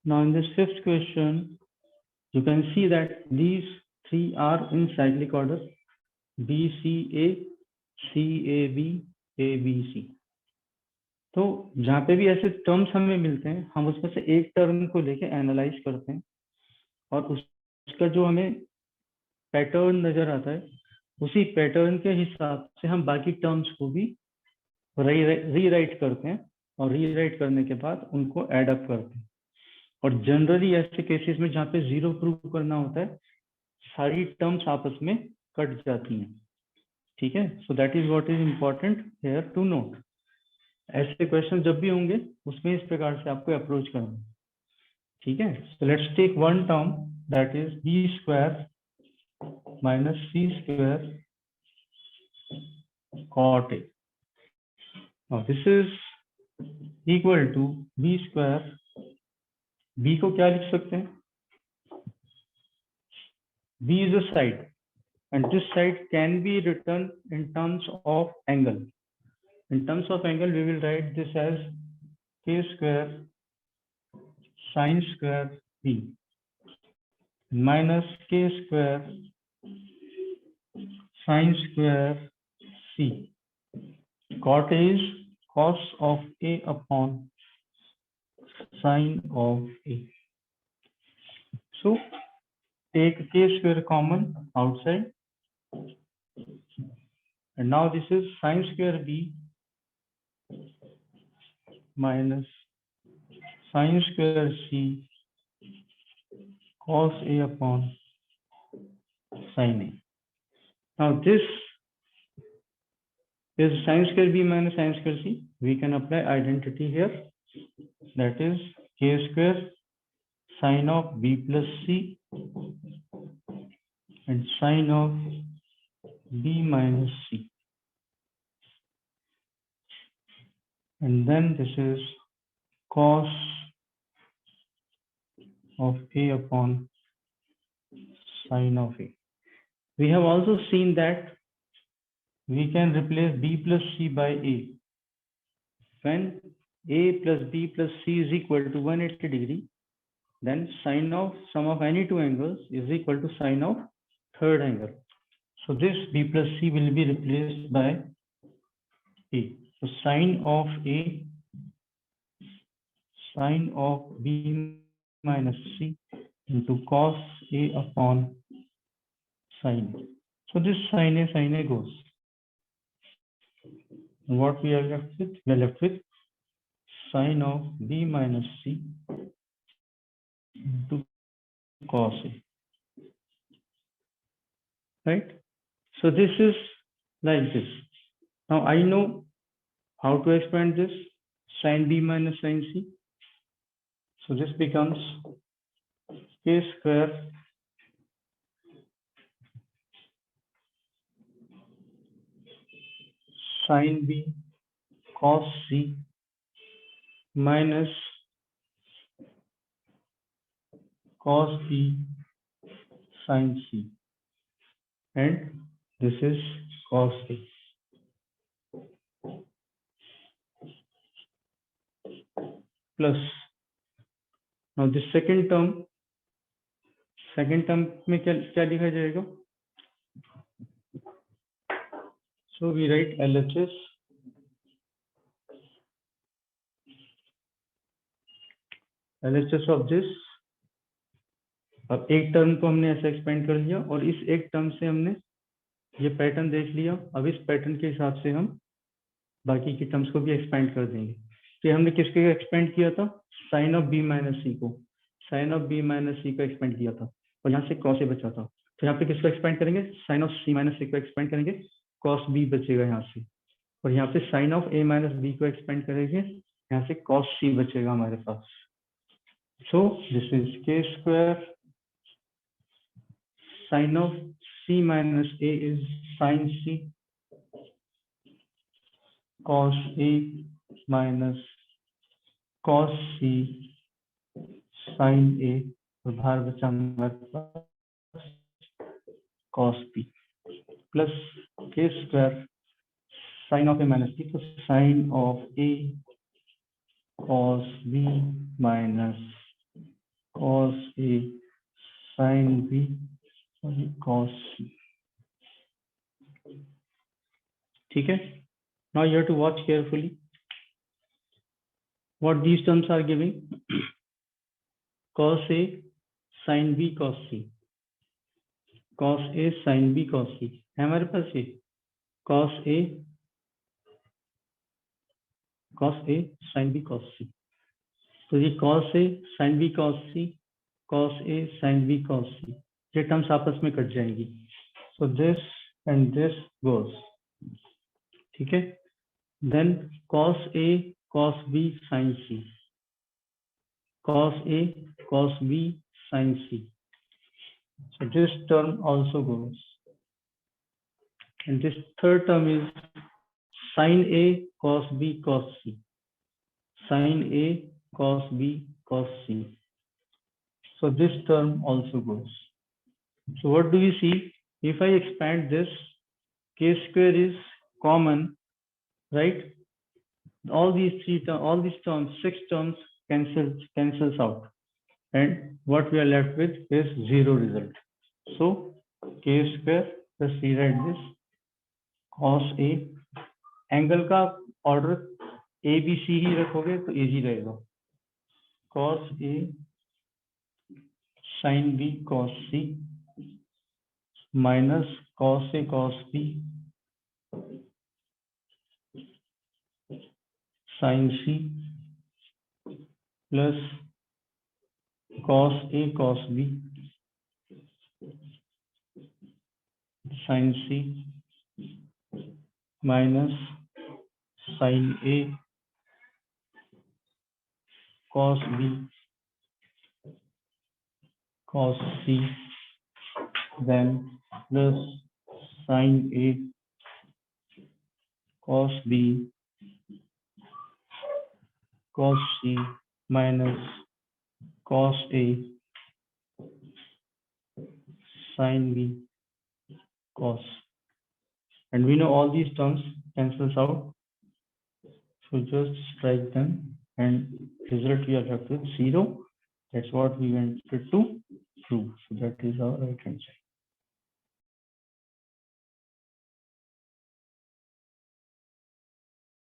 Now in this fifth question, you can see that these three are in cyclic order: B C A, C A B, A B C. तो जहाँ पे भी ऐसे terms हमें मिलते हैं, हम उसमें से एक टर्म को लेके एनालाइज करते हैं और उसका जो हमें पैटर्न नजर आता है, उसी पैटर्न के हिसाब से हम बाकी टर्म्स को भी रीराइट करते हैं और रीराइट करने के बाद उनको एड अप करते हैं। और जनरली ऐसे केसेस में जहाँ पे जीरो प्रूव करना होता है, सारी टर्म्स आपस में कट जाती हैं। ठीक है, so that is what is important here to note. ऐसे क्वेश्चन जब भी होंगे उसमें इस प्रकार से आपको अप्रोच करना है। ठीक है, so let's take one term that is B square minus C square cot A. Now this is equal to B square. B को क्या लिख सकते हैं? B is a side, and this side can be written in terms of angle. In terms of angle, we will write this as k square sine square B minus k square sine square C. Cot A is cos of A upon sine of A. So take k square common outside, and now this is sine square B minus sine square C cos A upon sine A. Now this is sine square B minus sine square C. We can apply identity here, that is k square sine of B plus C and sine of B minus C, and then this is cos of A upon sine of A. We have also seen that we can replace B plus C by A. When A plus B plus C is equal to 180 degree, then sine of sum of any two angles is equal to sine of third angle. So this B plus C will be replaced by A. So sine of A, sine of B minus C into cos A upon sine A. So this sine A goes. What we are left with? We are left with sine of B minus C into cos A. Right? So this is like this. Now I know how to expand this sine B minus sine C. So this becomes k square sine B cos C minus cos B sine C, and this is cos A. Plus, now this second term में क्या लिखा जाएगा? So we write LHS of this. अब एक term को हमने ऐसे expand कर लिया और इस एक टर्म से हमने ये पैटर्न देख लिया। अब इस पैटर्न के हिसाब से हम बाकी की टर्म्स को भी एक्सपेंड कर देंगे। तो हमने किसके एक्सपेंड किया था? साइन ऑफ बी माइनस सी को, साइन ऑफ बी माइनस सी को एक्सपेंड किया था और यहाँ से कॉस ए बचा था। तो यहाँ पे किसको एक्सपेंड करेंगे? साइन ऑफ सी माइनस सी को एक्सपेंड करेंगे, कॉस बी बचेगा यहाँ से, और यहाँ पे sine of A minus B को एक्सपेंड करेंगे, यहाँ से कॉस सी बचेगा हमारे पास। So this is K square sine of C minus A is sine C cos A minus cos C sin A, और बाहर बचा हमारे पास cos B plus k square sin of A minus B, तो sin of A cos B minus A sin B, sorry, cos C. ठीक है? Now you have to watch carefully what these terms are giving. Cos A sin B cos C, cos A sin B cos C है हमारे पास ये cos A sin B cos C. तो ये cos A sin B cos C, cos A sin B cos C, ये terms आपस में cut जाएंगी. So this and this goes. ठीक है? Then cos A cos B sin C, cos A cos B sin C. So this term also goes. And this third term is sin A cos B cos C, sin A cos B cos C. So this term also goes. So what do we see? If I expand this, k square is common, right? All these terms, 6 terms cancels out, and what we are left with is 0 result. So k square, just rewrite this, cos A, angle का order A B C ही रखोगे तो easy रहेगा. cos A sin B cos C minus cos A cos B sin C plus cos A cos B sin C minus sin A cos B cos C, then plus sin A cos B cos C minus cos A sin B cos. And we know all these terms cancels out. So just strike them and result we are left with 0. That's what we wanted to prove. So that is our right hand side.